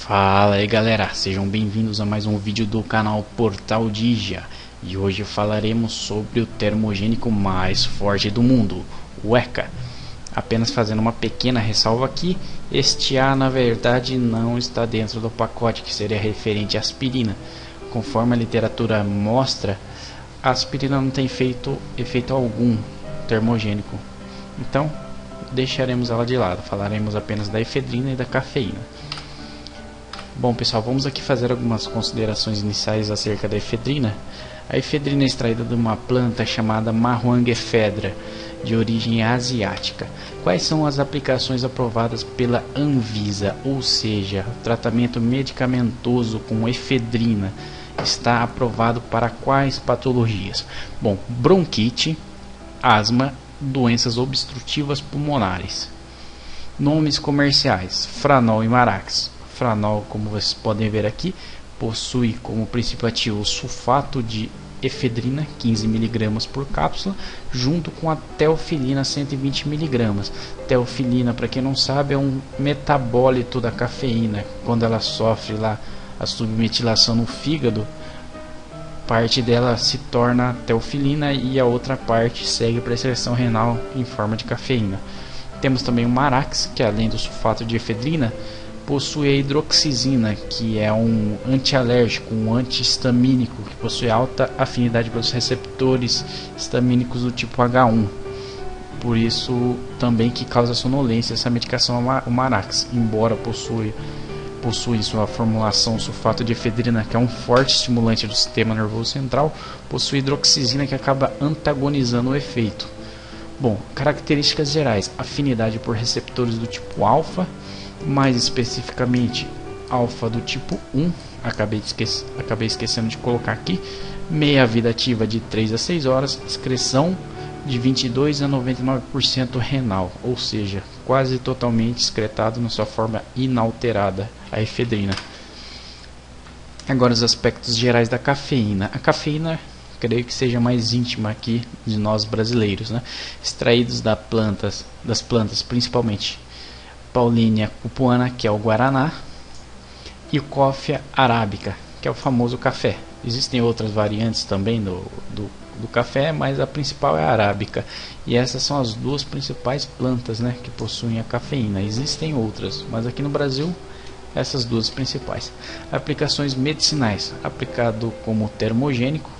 Fala aí galera, sejam bem-vindos a mais um vídeo do canal Portal Digia. E hoje falaremos sobre o termogênico mais forte do mundo, o ECA. Apenas fazendo uma pequena ressalva aqui, este A na verdade não está dentro do pacote, que seria referente à aspirina. Conforme a literatura mostra, a aspirina não tem efeito algum termogênico. Então, deixaremos ela de lado, falaremos apenas da efedrina e da cafeína. Bom pessoal, vamos aqui fazer algumas considerações iniciais acerca da efedrina. A efedrina é extraída de uma planta chamada Marruang-ephedra, de origem asiática. Quais são as aplicações aprovadas pela Anvisa? Ou seja, o tratamento medicamentoso com efedrina está aprovado para quais patologias? Bom, bronquite, asma, doenças obstrutivas pulmonares. Nomes comerciais: Franol e Marax. Franol, como vocês podem ver aqui, possui como princípio ativo o sulfato de efedrina, 15 mg por cápsula, junto com a teofilina, 120 mg. Teofilina, para quem não sabe, é um metabólito da cafeína. Quando ela sofre lá a submetilação no fígado, parte dela se torna teofilina e a outra parte segue para a excreção renal em forma de cafeína. Temos também o Marax, que além do sulfato de efedrina, possui a hidroxizina, que é um antialérgico, um antihistamínico, que possui alta afinidade pelos receptores histamínicos do tipo H1. Por isso também que causa sonolência essa medicação, o Marax, embora possui sua formulação sulfato de efedrina, que é um forte estimulante do sistema nervoso central, possui hidroxizina, que acaba antagonizando o efeito. Bom, características gerais: afinidade por receptores do tipo alfa, mais especificamente alfa do tipo 1, acabei esquecendo de colocar aqui, meia vida ativa de 3 a 6 horas, excreção de 22 a 99% renal, ou seja, quase totalmente excretado na sua forma inalterada, a efedrina. Agora os aspectos gerais da cafeína. A cafeína, creio que seja mais íntima aqui de nós brasileiros, né? Extraídos das plantas principalmente Paullinia cupuana, que é o guaraná, e o Coffea arábica, que é o famoso café. Existem outras variantes também do café, mas a principal é a arábica. E essas são as duas principais plantas, né, que possuem a cafeína. Existem outras, mas aqui no Brasil, essas duas principais. Aplicações medicinais: aplicado como termogênico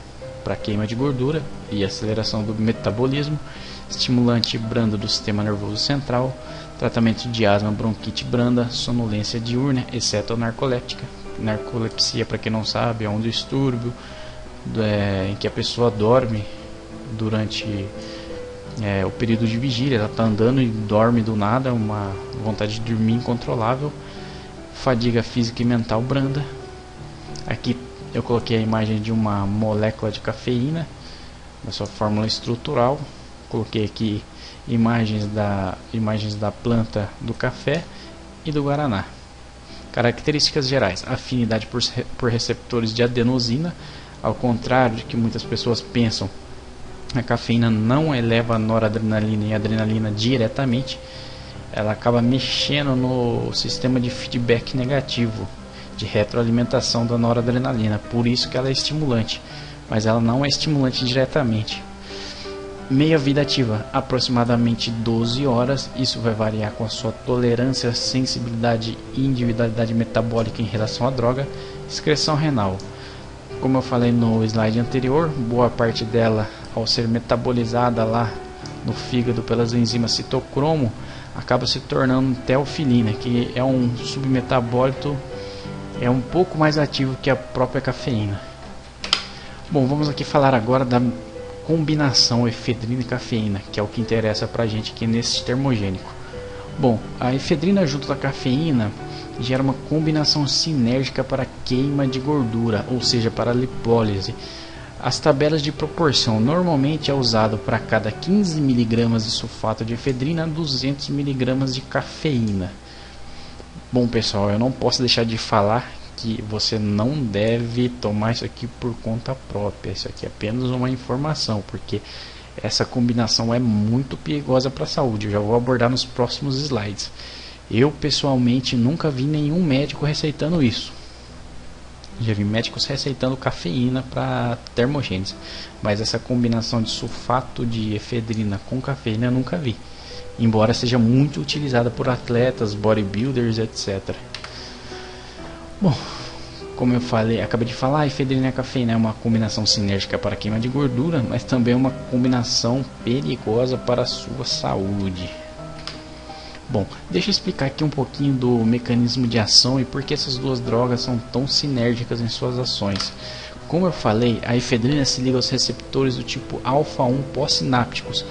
para queima de gordura e aceleração do metabolismo, estimulante brando do sistema nervoso central, tratamento de asma, bronquite branda, sonolência diurna, exceto a narcoléptica. Narcolepsia, para quem não sabe, é um distúrbio em que a pessoa dorme durante o período de vigília. Ela está andando e dorme do nada, uma vontade de dormir incontrolável. Fadiga física e mental branda. Aqui eu coloquei a imagem de uma molécula de cafeína na sua fórmula estrutural. Coloquei aqui imagens da planta do café e do guaraná. Características gerais: afinidade por receptores de adenosina. Ao contrário de que muitas pessoas pensam, a cafeína não eleva a noradrenalina e a adrenalina diretamente. Ela acaba mexendo no sistema de feedback negativo, de retroalimentação da noradrenalina. Por isso que ela é estimulante, mas ela não é estimulante diretamente. Meia vida ativa, aproximadamente 12 horas. Isso vai variar com a sua tolerância, sensibilidade e individualidade metabólica em relação à droga. Excreção renal: como eu falei no slide anterior, boa parte dela, ao ser metabolizada lá no fígado pelas enzimas citocromo, acaba se tornando teofilina, que é um submetabólito, é um pouco mais ativo que a própria cafeína. Bom, vamos aqui falar agora da combinação efedrina e cafeína, que é o que interessa pra gente aqui nesse termogênico. Bom, a efedrina junto da cafeína gera uma combinação sinérgica para queima de gordura, ou seja, para lipólise. As tabelas de proporção: normalmente é usado para cada 15 mg de sulfato de efedrina 200 mg de cafeína. Bom pessoal, eu não posso deixar de falar que você não deve tomar isso aqui por conta própria. Isso aqui é apenas uma informação, porque essa combinação é muito perigosa para a saúde. Eu já vou abordar nos próximos slides. Eu pessoalmente nunca vi nenhum médico receitando isso. Já vi médicos receitando cafeína para termogênese, mas essa combinação de sulfato de efedrina com cafeína eu nunca vi, embora seja muito utilizada por atletas, bodybuilders, etc. Bom, como eu falei, acabei de falar, a efedrina e a cafeína é uma combinação sinérgica para queima de gordura, mas também é uma combinação perigosa para a sua saúde. Bom, deixa eu explicar aqui um pouquinho do mecanismo de ação e por que essas duas drogas são tão sinérgicas em suas ações. Como eu falei, a efedrina se liga aos receptores do tipo alfa-1 pós-sinápticos,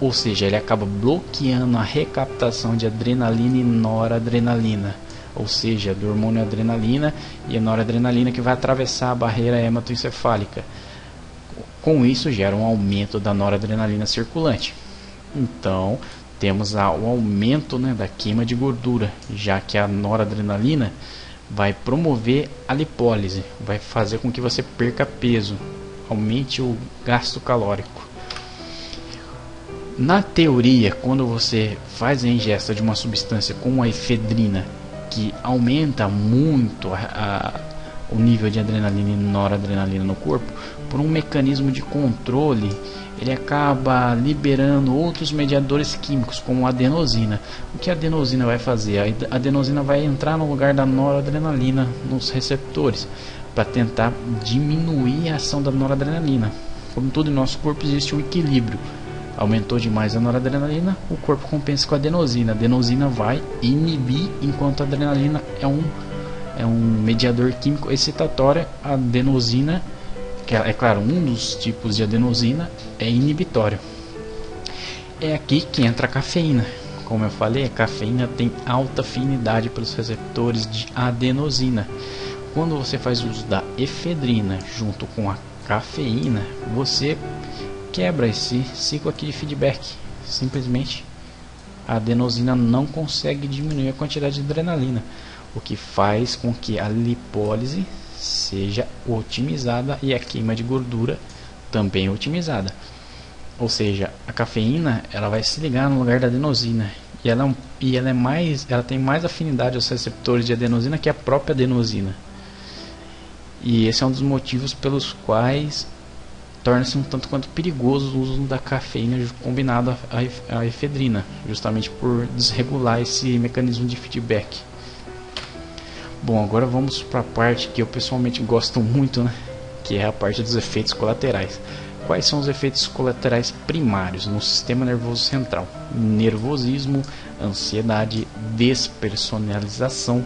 ou seja, ele acaba bloqueando a recaptação de adrenalina e noradrenalina, ou seja, do hormônio adrenalina e a noradrenalina, que vai atravessar a barreira hematoencefálica. Com isso gera um aumento da noradrenalina circulante. Então temos o aumento, né, da queima de gordura, já que a noradrenalina vai promover a lipólise, vai fazer com que você perca peso, aumente o gasto calórico. Na teoria, quando você faz a ingesta de uma substância como a efedrina, que aumenta muito o nível de adrenalina e noradrenalina no corpo, por um mecanismo de controle, ele acaba liberando outros mediadores químicos, como a adenosina. O que a adenosina vai fazer? A adenosina vai entrar no lugar da noradrenalina nos receptores, para tentar diminuir a ação da noradrenalina. Como tudo em nosso corpo, existe um equilíbrio. Aumentou demais a noradrenalina, o corpo compensa com a adenosina. A adenosina vai inibir, enquanto a adrenalina é um mediador químico excitatório. A adenosina, que é claro, um dos tipos de adenosina, é inibitório. É aqui que entra a cafeína. Como eu falei, a cafeína tem alta afinidade pelos receptores de adenosina. Quando você faz uso da efedrina junto com a cafeína, você quebra esse ciclo aqui de feedback. Simplesmente a adenosina não consegue diminuir a quantidade de adrenalina, o que faz com que a lipólise seja otimizada e a queima de gordura também otimizada. Ou seja, a cafeína ela vai se ligar no lugar da adenosina e ela tem mais afinidade aos receptores de adenosina que a própria adenosina. E esse é um dos motivos pelos quais torna-se um tanto quanto perigoso o uso da cafeína combinado à efedrina, justamente por desregular esse mecanismo de feedback. Bom, agora vamos para a parte que eu pessoalmente gosto muito, né? Que é a parte dos efeitos colaterais. Quais são os efeitos colaterais primários no sistema nervoso central? Nervosismo, ansiedade, despersonalização.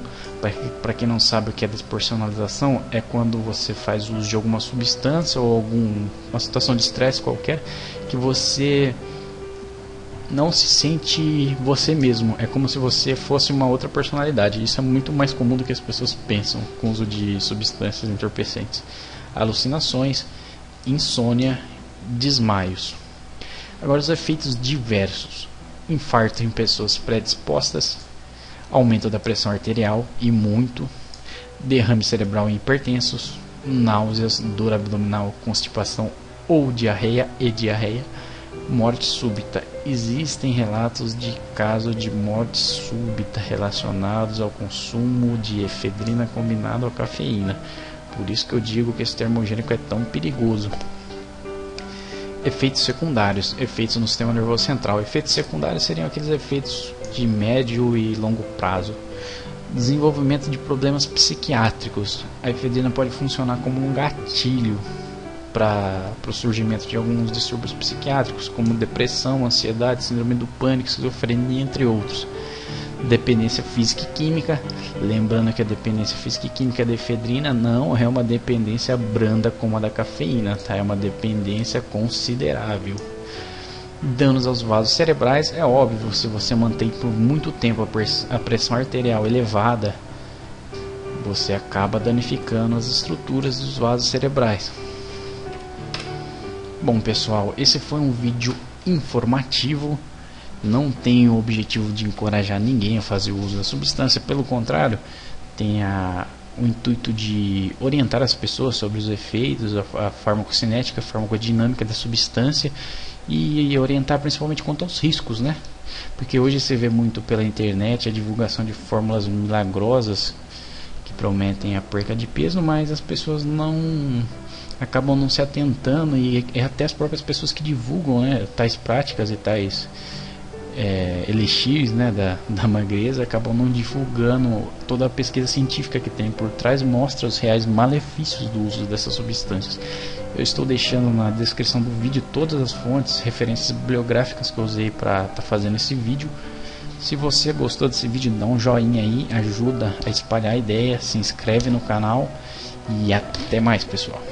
Para quem não sabe o que é despersonalização, é quando você faz uso de alguma substância ou uma situação de estresse qualquer que você não se sente você mesmo. É como se você fosse uma outra personalidade. Isso é muito mais comum do que as pessoas pensam com o uso de substâncias entorpecentes. Alucinações, insônia, desmaios. Agora os efeitos diversos: infarto em pessoas predispostas, aumento da pressão arterial e muito, derrame cerebral em hipertensos, náuseas, dor abdominal, constipação ou diarreia morte súbita. Existem relatos de casos de morte súbita relacionados ao consumo de efedrina combinado à cafeína. Por isso que eu digo que esse termogênico é tão perigoso. Efeitos secundários, efeitos no sistema nervoso central. Efeitos secundários seriam aqueles efeitos de médio e longo prazo. Desenvolvimento de problemas psiquiátricos. A efedrina pode funcionar como um gatilho para o surgimento de alguns distúrbios psiquiátricos, como depressão, ansiedade, síndrome do pânico, esquizofrenia, entre outros. Dependência física e química. Lembrando que a dependência física e química da efedrina não é uma dependência branda como a da cafeína, tá? É uma dependência considerável. Danos aos vasos cerebrais. É óbvio, se você mantém por muito tempo a pressão arterial elevada, você acaba danificando as estruturas dos vasos cerebrais. Bom, pessoal, esse foi um vídeo informativo. Não tem o objetivo de encorajar ninguém a fazer uso da substância, pelo contrário, tem o intuito de orientar as pessoas sobre os efeitos, a farmacocinética, a farmacodinâmica da substância e orientar principalmente quanto aos riscos, né? Porque hoje você vê muito pela internet a divulgação de fórmulas milagrosas que prometem a perca de peso, mas as pessoas não acabam não se atentando, e até as próprias pessoas que divulgam, né, tais práticas e tais elixirs, né, da magreza, acabam não divulgando toda a pesquisa científica que tem por trás, mostra os reais malefícios do uso dessas substâncias. Eu estou deixando na descrição do vídeo todas as fontes, referências bibliográficas que eu usei para estar fazendo esse vídeo. Se você gostou desse vídeo, dá um joinha aí, ajuda a espalhar a ideia, se inscreve no canal e até mais, pessoal.